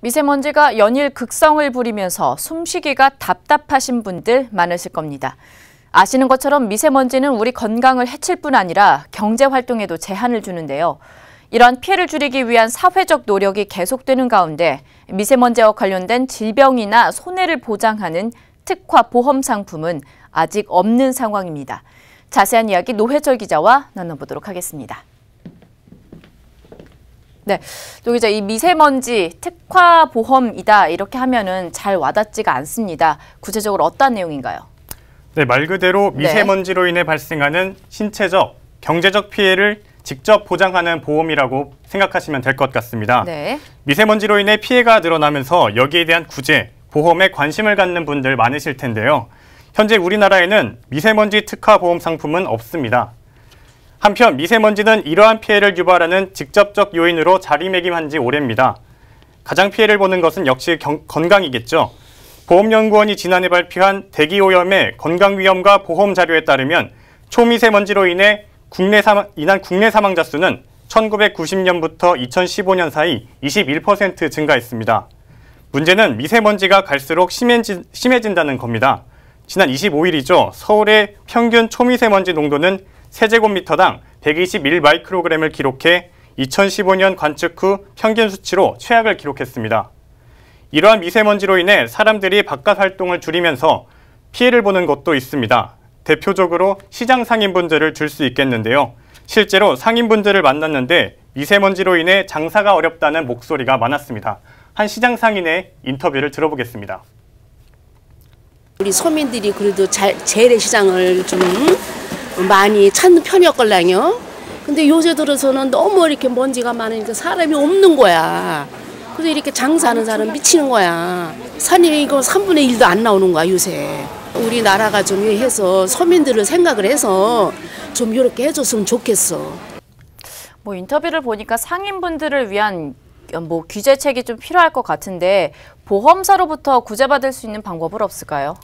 미세먼지가 연일 극성을 부리면서 숨쉬기가 답답하신 분들 많으실 겁니다. 아시는 것처럼 미세먼지는 우리 건강을 해칠 뿐 아니라 경제 활동에도 제한을 주는데요. 이러한 피해를 줄이기 위한 사회적 노력이 계속되는 가운데 미세먼지와 관련된 질병이나 손해를 보장하는 특화 보험 상품은 아직 없는 상황입니다. 자세한 이야기 노회철 기자와 나눠보도록 하겠습니다. 네, 노 기자, 이 미세먼지 특화 보험이다 이렇게 하면은 잘 와닿지가 않습니다. 구체적으로 어떤 내용인가요? 네, 말 그대로 미세먼지로 인해 발생하는 신체적, 경제적 피해를 직접 보장하는 보험이라고 생각하시면 될 것 같습니다. 네. 미세먼지로 인해 피해가 늘어나면서 여기에 대한 구제, 보험에 관심을 갖는 분들 많으실 텐데요. 현재 우리나라에는 미세먼지 특화 보험 상품은 없습니다. 한편 미세먼지는 이러한 피해를 유발하는 직접적 요인으로 자리매김한 지 오래입니다. 가장 피해를 보는 것은 역시 건강이겠죠. 보험연구원이 지난해 발표한 대기오염의 건강위험과 보험 자료에 따르면 초미세먼지로 인해 국내 사망자 수는 1990년부터 2015년 사이 21% 증가했습니다. 문제는 미세먼지가 갈수록 심해진다는 겁니다. 지난 25일이죠. 서울의 평균 초미세먼지 농도는 세제곱미터당 121 마이크로그램을 기록해 2015년 관측 후 평균 수치로 최악을 기록했습니다. 이러한 미세먼지로 인해 사람들이 바깥 활동을 줄이면서 피해를 보는 것도 있습니다. 대표적으로 시장 상인분들을 들 수 있겠는데요. 실제로 상인분들을 만났는데 미세먼지로 인해 장사가 어렵다는 목소리가 많았습니다. 한 시장 상인의 인터뷰를 들어보겠습니다. 우리 서민들이 그래도 재래시장을 좀 많이 찾는 편이었걸랑요. 근데 요새 들어서는 너무 이렇게 먼지가 많으니까 사람이 없는 거야. 그래서 이렇게 장사하는 사람 미치는 거야. 산이 이거 3분의 1도 안 나오는 거야, 요새. 우리나라가 좀 해서 서민들을 생각을 해서 좀 이렇게 해줬으면 좋겠어. 인터뷰를 보니까 상인분들을 위한 규제책이 좀 필요할 것 같은데 보험사로부터 구제받을 수 있는 방법은 없을까요?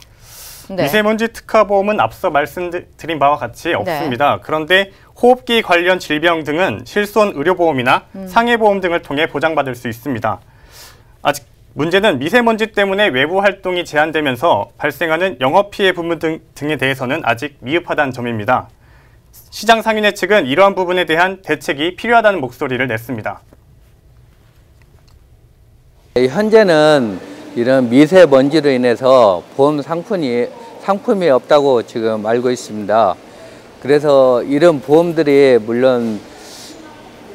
네. 미세먼지 특화보험은 앞서 말씀드린 바와 같이 없습니다. 그런데 호흡기 관련 질병 등은 실손 의료보험이나 상해보험 등을 통해 보장받을 수 있습니다. 아직 문제는 미세먼지 때문에 외부 활동이 제한되면서 발생하는 영업피해 부분 등에 대해서는 아직 미흡하다는 점입니다. 시장 상인회 측은 이러한 부분에 대한 대책이 필요하다는 목소리를 냈습니다. 현재는 이런 미세먼지로 인해서 보험 상품이 없다고 지금 알고 있습니다. 그래서 이런 보험들이 물론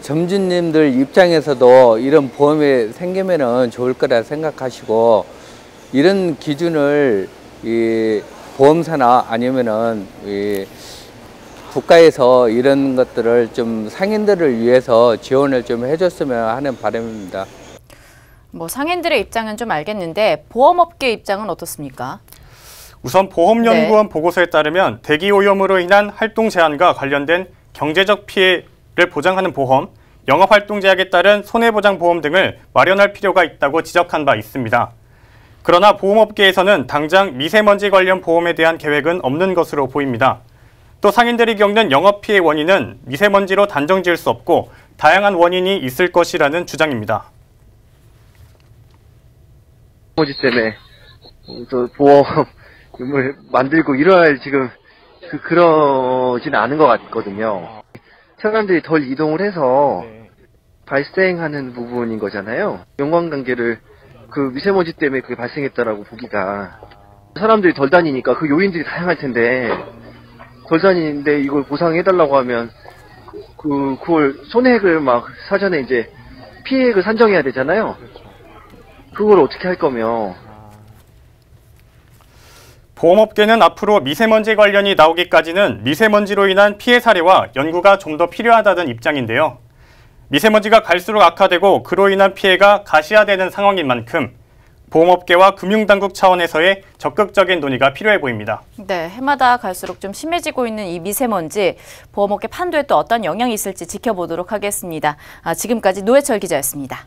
점주님들 입장에서도 이런 보험이 생기면은 좋을 거라 생각하시고 이런 기준을 이 보험사나 아니면은 이 국가에서 이런 것들을 좀 상인들을 위해서 지원을 좀 해줬으면 하는 바람입니다. 상인들의 입장은 좀 알겠는데 보험업계 입장은 어떻습니까? 우선 보험연구원 보고서에 따르면 대기오염으로 인한 활동 제한과 관련된 경제적 피해를 보장하는 보험, 영업활동 제약에 따른 손해보장보험 등을 마련할 필요가 있다고 지적한 바 있습니다. 그러나 보험업계에서는 당장 미세먼지 관련 보험에 대한 계획은 없는 것으로 보입니다. 또 상인들이 겪는 영업피해 원인은 미세먼지로 단정 지을 수 없고 다양한 원인이 있을 것이라는 주장입니다. 미세먼지 때문에 또 보험을 만들고 이럴 지금 그러진 않은 것 같거든요. 사람들이 덜 이동을 해서 발생하는 부분인 거잖아요. 연관관계를 그 미세먼지 때문에 그게 발생했다라고 보기가 사람들이 덜 다니니까 그 요인들이 다양할 텐데 덜 다니는데 이걸 보상해달라고 하면 그걸 손해액을 막 사전에 이제 피해액을 산정해야 되잖아요. 그걸 어떻게 할 거며. 보험업계는 앞으로 미세먼지 관련이 나오기까지는 미세먼지로 인한 피해 사례와 연구가 좀 더 필요하다는 입장인데요. 미세먼지가 갈수록 악화되고 그로 인한 피해가 가시화되는 상황인 만큼 보험업계와 금융당국 차원에서의 적극적인 논의가 필요해 보입니다. 네, 해마다 갈수록 좀 심해지고 있는 이 미세먼지, 보험업계 판도에 또 어떤 영향이 있을지 지켜보도록 하겠습니다. 지금까지 노회철 기자였습니다.